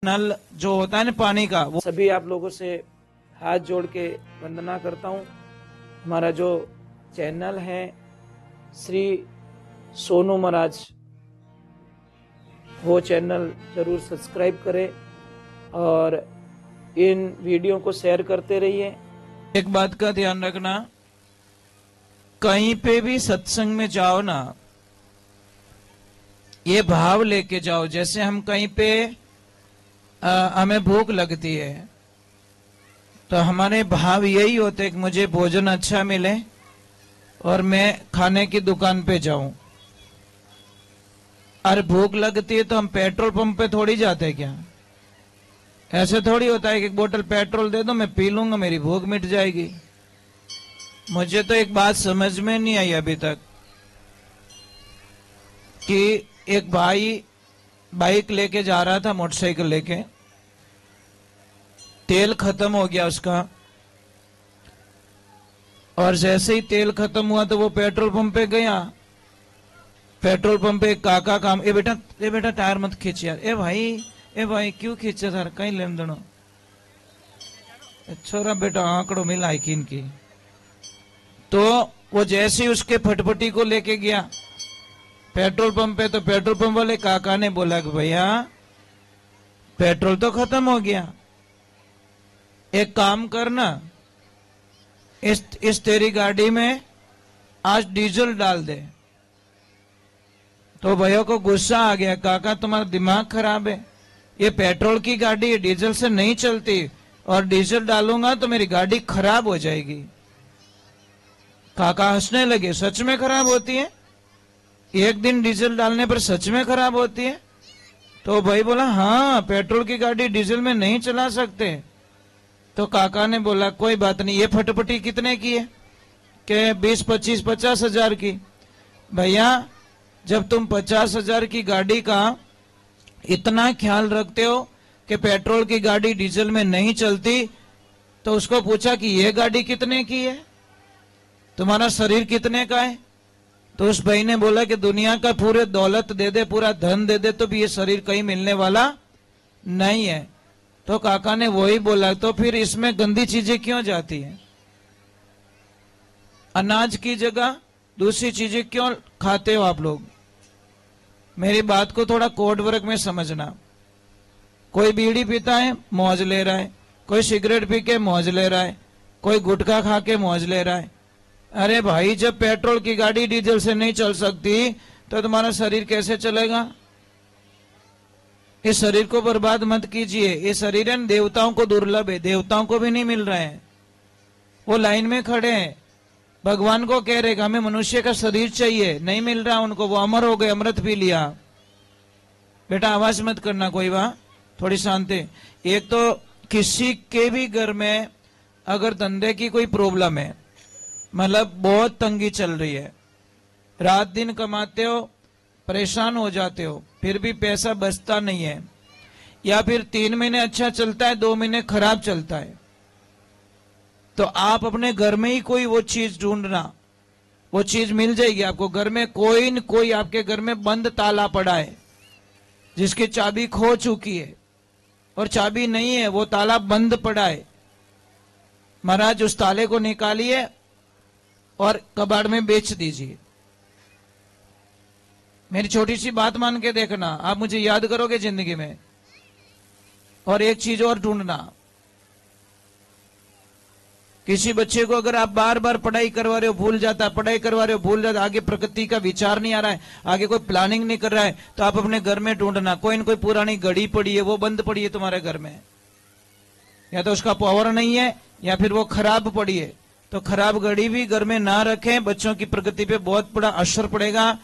नल जो होता है ना पानी का, वो सभी आप लोगों से हाथ जोड़ के वंदना करता हूँ। हमारा जो चैनल है श्री सोनू महाराज, वो चैनल जरूर सब्सक्राइब करें और इन वीडियो को शेयर करते रहिए। एक बात का ध्यान रखना, कहीं पे भी सत्संग में जाओ ना, ये भाव लेके जाओ। जैसे हम कहीं पे हमें भूख लगती है तो हमारे भाव यही होते हैं कि मुझे भोजन अच्छा मिले और मैं खाने की दुकान पे जाऊं। अरे भूख लगती है तो हम पेट्रोल पंप पे थोड़ी जाते क्या? ऐसे थोड़ी होता है कि एक बोतल पेट्रोल दे दो, मैं पी लूंगा, मेरी भूख मिट जाएगी। मुझे तो एक बात समझ में नहीं आई अभी तक कि एक भाई बाइक लेके जा रहा था, मोटरसाइकिल लेके, तेल खत्म हो गया उसका, और जैसे ही तेल खत्म हुआ तो वो पेट्रोल पंप पे गया। पेट्रोल पंप पे एक काका काम, ए बेटा टायर मत खींच यार। ए भाई क्यों खींचे सर, कहीं लेन देनो छोरा, बेटा आंकड़ों मिला किन की। तो वो जैसे ही उसके फटफटी को लेके गया पेट्रोल पंप पे, तो पेट्रोल पंप वाले काका ने बोला कि भैया पेट्रोल तो खत्म हो गया, एक काम करना, इस तेरी गाड़ी में आज डीजल डाल दे। तो भैया को गुस्सा आ गया, काका तुम्हारा दिमाग खराब है, ये पेट्रोल की गाड़ी डीजल से नहीं चलती, और डीजल डालूंगा तो मेरी गाड़ी खराब हो जाएगी। काका हंसने लगे, सच में खराब होती है? एक दिन डीजल डालने पर सच में खराब होती है? तो भाई बोला हाँ, पेट्रोल की गाड़ी डीजल में नहीं चला सकते। तो काका ने बोला कोई बात नहीं, ये फटफटी कितने की है? के 20, 25, 50 हजार की। भैया जब तुम 50 हजार की गाड़ी का इतना ख्याल रखते हो कि पेट्रोल की गाड़ी डीजल में नहीं चलती, तो उसको पूछा कि ये गाड़ी कितने की है, तुम्हारा शरीर कितने का है? तो उस भाई ने बोला कि दुनिया का पूरे दौलत दे दे, पूरा धन दे दे, तो भी ये शरीर कहीं मिलने वाला नहीं है। तो काका ने वही बोला, तो फिर इसमें गंदी चीजें क्यों जाती हैं? अनाज की जगह दूसरी चीजें क्यों खाते हो आप लोग? मेरी बात को थोड़ा कोड वर्ग में समझना। कोई बीड़ी पीता है, मौज ले रहा है, कोई सिगरेट पी के मौज ले रहा है, कोई गुटखा खा के मौज ले रहा है। अरे भाई जब पेट्रोल की गाड़ी डीजल से नहीं चल सकती तो तुम्हारा शरीर कैसे चलेगा? इस शरीर को बर्बाद मत कीजिए। ये शरीर है देवताओं को दुर्लभ है, देवताओं को भी नहीं मिल रहा है। वो लाइन में खड़े हैं, भगवान को कह रहे कि हमें मनुष्य का शरीर चाहिए, नहीं मिल रहा उनको, वो अमर हो गए, अमृत पी लिया। बेटा आवाज मत करना कोई, वहां थोड़ी शांति। एक तो किसी के भी घर में अगर धंधे की कोई प्रॉब्लम है, मतलब बहुत तंगी चल रही है, रात दिन कमाते हो, परेशान हो जाते हो, फिर भी पैसा बचता नहीं है, या फिर 3 महीने अच्छा चलता है, 2 महीने खराब चलता है, तो आप अपने घर में ही कोई वो चीज ढूंढना, वो चीज मिल जाएगी आपको। घर में कोई न कोई आपके घर में बंद ताला पड़ा है जिसकी चाबी खो चुकी है, और चाबी नहीं है, वो ताला बंद पड़ा है। महाराज उस ताले को निकालिए और कबाड़ में बेच दीजिए। मेरी छोटी सी बात मान के देखना, आप मुझे याद करोगे जिंदगी में। और एक चीज और ढूंढना, किसी बच्चे को अगर आप बार बार पढ़ाई करवा रहे हो भूल जाता है, पढ़ाई करवा रहे हो भूल जाता है, आगे प्रगति का विचार नहीं आ रहा है, आगे कोई प्लानिंग नहीं कर रहा है, तो आप अपने घर में ढूंढना, कोई न कोई पुरानी घड़ी पड़ी है, वो बंद पड़ी है तुम्हारे घर में, या तो उसका पावर नहीं है या फिर वो खराब पड़ी है। तो खराब घड़ी भी घर में ना रखें, बच्चों की प्रगति पे बहुत बड़ा असर पड़ेगा।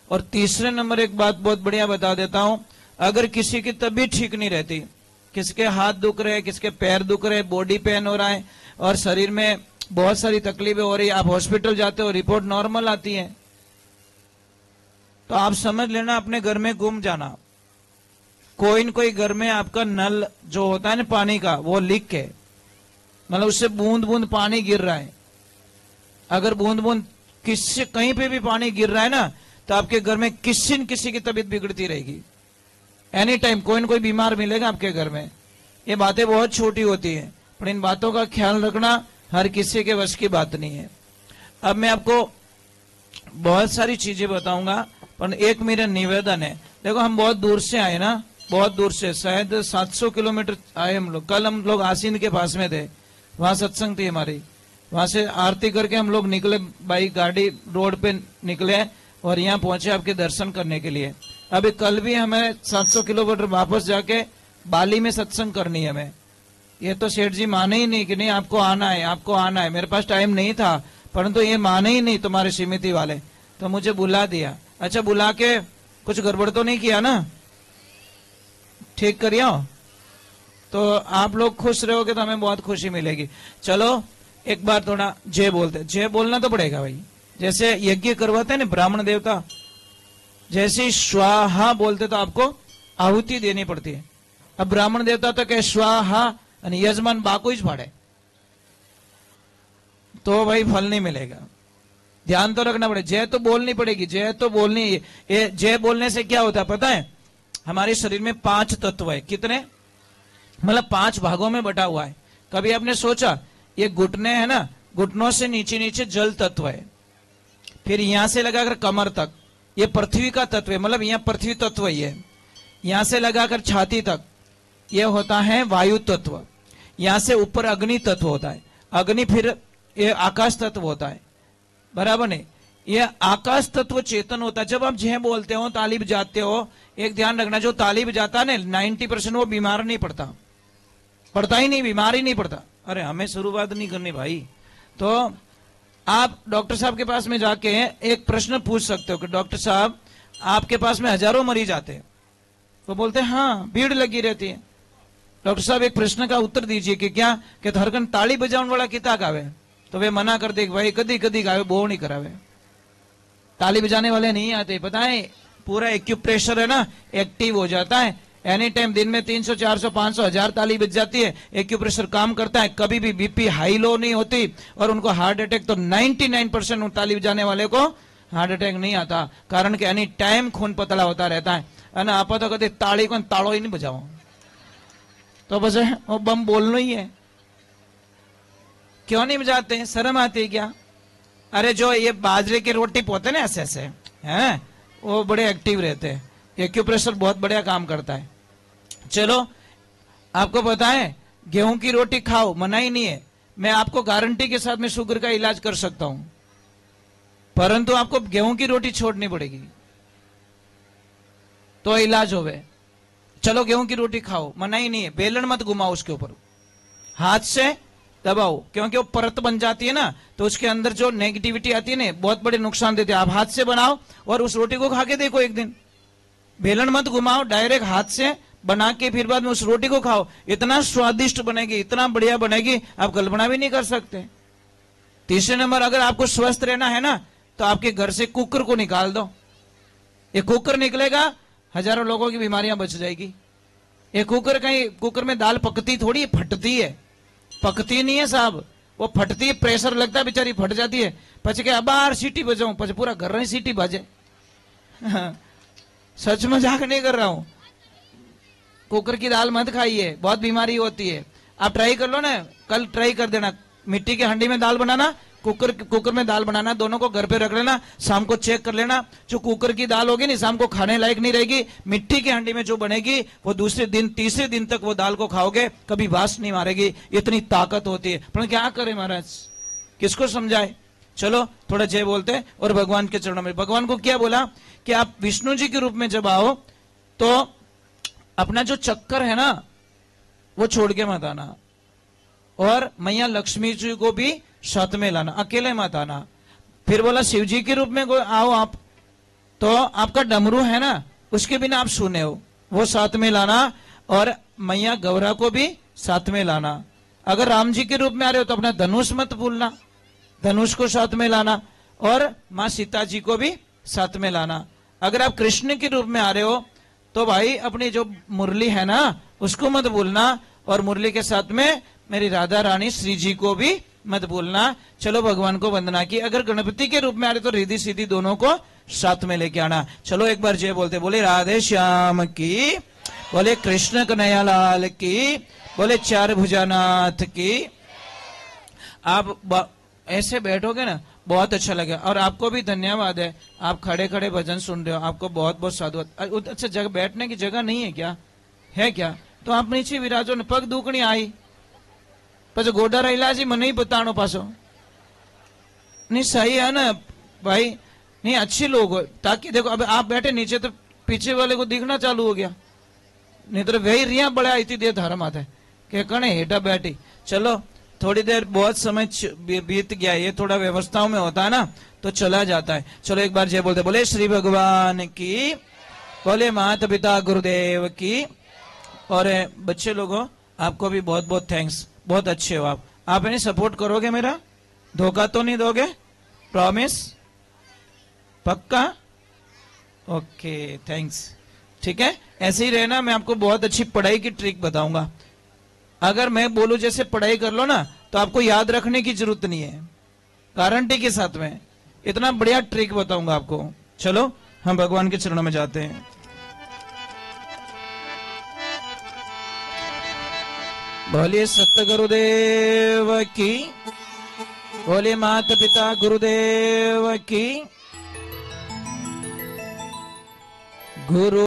और तीसरे नंबर एक बात बहुत बढ़िया बता देता हूं, अगर किसी की तबीयत ठीक नहीं रहती, किसके हाथ दुख रहे, किसके पैर दुख रहे, बॉडी पेन हो रहा है और शरीर में बहुत सारी तकलीफें हो रही है, आप हॉस्पिटल जाते हो, रिपोर्ट नॉर्मल आती है, तो आप समझ लेना अपने घर में घूम जाना, कोई न कोई घर में आपका नल जो होता है ना पानी का, वो लीक है, मतलब उससे बूंद बूंद पानी गिर रहा है। अगर बूंद बूंद किसी कहीं पे भी पानी गिर रहा है ना, तो आपके घर में किसी न किसी की तबीयत बिगड़ती रहेगी। एनी टाइम कोई न कोई बीमार मिलेगा आपके घर में। ये बातें बहुत छोटी होती है, पर इन बातों का ख्याल रखना हर किसी के वश की बात नहीं है। अब मैं आपको बहुत सारी चीजें बताऊंगा, पर एक मेरा निवेदन है। देखो हम बहुत दूर से आए ना, बहुत दूर से, शायद 700 किलोमीटर आए हम लोग। कल हम लोग आसीन के पास में थे, वहां सत्संग थी हमारी। वहां से आरती करके हम लोग निकले, बाइक गाड़ी रोड पे निकले और यहाँ पहुंचे आपके दर्शन करने के लिए। अभी कल भी हमें 700 किलोमीटर वापस जाके बाली में सत्संग करनी है हमें। ये तो सेठ जी माने ही नहीं कि नहीं आपको आना है, आपको आना है। मेरे पास टाइम नहीं था, परंतु ये माने ही नहीं तुम्हारे समिति वाले, तो मुझे बुला दिया। अच्छा, बुला के कुछ गड़बड़ तो नहीं किया ना, ठीक करियो तो आप लोग खुश रहोगे तो हमें बहुत खुशी मिलेगी। चलो एक बार थोड़ा जय बोलते, जय बोलना तो पड़ेगा भाई। जैसे यज्ञ करवाते हैं ना ब्राह्मण देवता, जैसे स्वाहा बोलते तो आपको आहुति देनी पड़ती है। अब ब्राह्मण देवता तो कहे स्वाहा और यजमान बाको ही फाड़े तो भाई फल नहीं मिलेगा। ध्यान तो रखना पड़ेगा, जय तो बोलनी पड़ेगी, जय तो बोलनी। जय बोलने से क्या होता है पता है? हमारे शरीर में 5 तत्व है। कितने? मतलब 5 भागों में बटा हुआ है। कभी आपने सोचा ये घुटने है ना, घुटनों से नीचे नीचे जल तत्व है, फिर यहां से लगाकर कमर तक ये पृथ्वी का तत्व है, मतलब यहाँ पृथ्वी तत्व ही है। यहां से लगाकर छाती तक ये होता है वायु तत्व। यहां से ऊपर अग्नि तत्व होता है, अग्नि फिर ये आकाश तत्व होता है, बराबर नहीं? ये आकाश तत्व चेतन होता है। जब आप जय बोलते हो, ताली बजाते हो, एक ध्यान रखना, जो ताली बजाता है ना 90% वो बीमार नहीं पड़ता, पड़ता ही नहीं, बीमार ही नहीं पड़ता। अरे हमें शुरुआत नहीं करनी भाई। तो आप डॉक्टर साहब के पास में जाके एक प्रश्न पूछ सकते हो कि डॉक्टर साहब आपके पास में हजारों मरीज आते हैं, वो बोलते हैं हाँ भीड़ लगी रहती है। डॉक्टर साहब एक प्रश्न का उत्तर दीजिए कि क्या कि हरकन ताली बजाने वाला कितना गावे, तो वे मना कर दे भाई कदी कदी गावे, बो नहीं करावे। ताली बजाने वाले नहीं आते, पता है पूरा एक्यूप्रेशर है ना एक्टिव हो जाता है। एनी टाइम दिन में 300 400 500 1000 ताली बज जाती है, एक्यूप्रेशर काम करता है, कभी भी बीपी हाई लो नहीं होती, और उनको हार्ट अटैक तो 99% ताली बजाने वाले को हार्ट अटैक नहीं आता, कारण कि एनी टाइम खून पतला होता रहता है। અને આપો તો કદી તાળી કોઈ તાળો ही नहीं बजाओ तो बस वो बम बोलना ही है। क्यों नहीं बजाते हैं? शर्म आती है क्या? अरे जो ये बाजरे की रोटी पोते ना ऐसे ऐसे हैं, वो बड़े एक्टिव रहते हैं, एक्यूप्रेशर बहुत बढ़िया काम करता है। चलो आपको पता है गेहूं की रोटी खाओ, मना ही नहीं है। मैं आपको गारंटी के साथ में शुगर का इलाज कर सकता हूं, परंतु आपको गेहूं की रोटी छोड़नी पड़ेगी तो इलाज होवे। चलो गेहूं की रोटी खाओ, मना ही नहीं है। बेलन मत घुमाओ उसके ऊपर, हाथ से दबाओ, क्योंकि वो परत बन जाती है ना, तो उसके अंदर जो नेगेटिविटी आती है ना बहुत बड़े नुकसान देते हैं। आप हाथ से बनाओ और उस रोटी को खा के देखो एक दिन, बेलन मत घुमाओ, डायरेक्ट हाथ से बना के फिर बाद में उस रोटी को खाओ, इतना स्वादिष्ट बनेगी, इतना बढ़िया बनेगी, आप कल्पना भी नहीं कर सकते। तीसरे नंबर, अगर आपको स्वस्थ रहना है ना तो आपके घर से कुकर को निकाल दो। ये कुकर निकलेगा, हजारों लोगों की बीमारियां बच जाएगी। ये कुकर कहीं, कुकर में दाल पकती थोड़ी, फटती है, पकती नहीं है साहब, वो फटती है, प्रेशर लगता है, बेचारी फट जाती है। પછી કે બાર सीटी बजाऊं, પછી पूरा घर में सीटी बाजे। सच मजाक नहीं कर रहा हूं। कुकर की दाल मत खाइए, बहुत बीमारी होती है। आप ट्राई कर लो ना, कल ट्राई कर देना, मिट्टी की हंडी में दाल बनाना, कुकर में दाल बनाना, दोनों को घर पे रख लेना, शाम को चेक कर लेना। जो कुकर की दाल होगी ना शाम को खाने लायक नहीं रहेगी, मिट्टी की हंडी में जो बनेगी वो दूसरे दिन तीसरे दिन तक वो दाल को खाओगे, कभी वास नहीं मारेगी, इतनी ताकत होती है। पर क्या करें महाराज, किसको समझाए? चलो थोड़ा जय बोलते और भगवान के चरणों में। भगवान को क्या बोला कि आप विष्णु जी के रूप में जब आओ तो अपना जो चक्कर है ना वो छोड़ के मत आना, और मैया लक्ष्मी जी को भी साथ में लाना, अकेले मत आना। फिर बोला शिव जी के रूप में आओ आप, तो आपका डमरू है ना उसके बिना आप सुने हो, वो साथ में लाना, और मैया गौरा को भी साथ में लाना। अगर राम जी के रूप में आ रहे हो तो अपना धनुष मत भूलना, धनुष को साथ में लाना, और माँ सीता जी को भी साथ में लाना। अगर आप कृष्ण के रूप में आ रहे हो तो भाई अपनी जो मुरली है ना उसको मत भूलना, और मुरली के साथ में मेरी राधा रानी श्री जी को भी मत भूलना। चलो भगवान को वंदना की। अगर गणपति के रूप में आ रहे तो रिद्धि सिद्धि दोनों को साथ में लेके आना। चलो एक बार जय बोलते, बोले राधे श्याम की बोले कृष्ण कन्हैया लाल की, बोले चार भुजानाथ की। आप ऐसे बैठोगे ना, बहुत अच्छा लगे। और आपको भी धन्यवाद है, आप खड़े खड़े भजन सुन रहे हो, आपको बहुत बहुत साधुवाद। अच्छा, जगह बैठने की जगह नहीं है क्या? है क्या? तो आप नीचे विराजो ने। पग दुखणी आई પછી ગોડા રહેલા છે, મને નહીં બતાણો પાછો। नहीं सही है ना भाई, नहीं अच्छे लोग हो, ताकि देखो अब आप बैठे नीचे तो पीछे वाले को दिखना चालू हो गया, नहीं तो वही रिया बड़ा इतनी देर धर्म आता है कि कणे हेठा बैठी। चलो थोड़ी देर, बहुत समय बीत गया, ये थोड़ा व्यवस्थाओं में होता है ना तो चला जाता है। चलो एक बार जय बोलते, बोले श्री भगवान की, बोले माता पिता गुरुदेव की। और बच्चे लोगों, आपको भी बहुत बहुत थैंक्स, बहुत अच्छे हो आप इन्हें सपोर्ट करोगे, मेरा धोखा तो नहीं दोगे? प्रॉमिस? पक्का? Okay, thanks. ठीक है, ऐसे ही रहना। मैं आपको बहुत अच्छी पढ़ाई की ट्रिक बताऊंगा। अगर मैं बोलूं जैसे पढ़ाई कर लो ना, तो आपको याद रखने की जरूरत नहीं है, गारंटी के साथ में इतना बढ़िया ट्रिक बताऊंगा आपको। चलो हम भगवान के चरणों में जाते हैं। बोलिए सत्य गुरुदेव की, बोलिए माता पिता गुरुदेव की। गुरु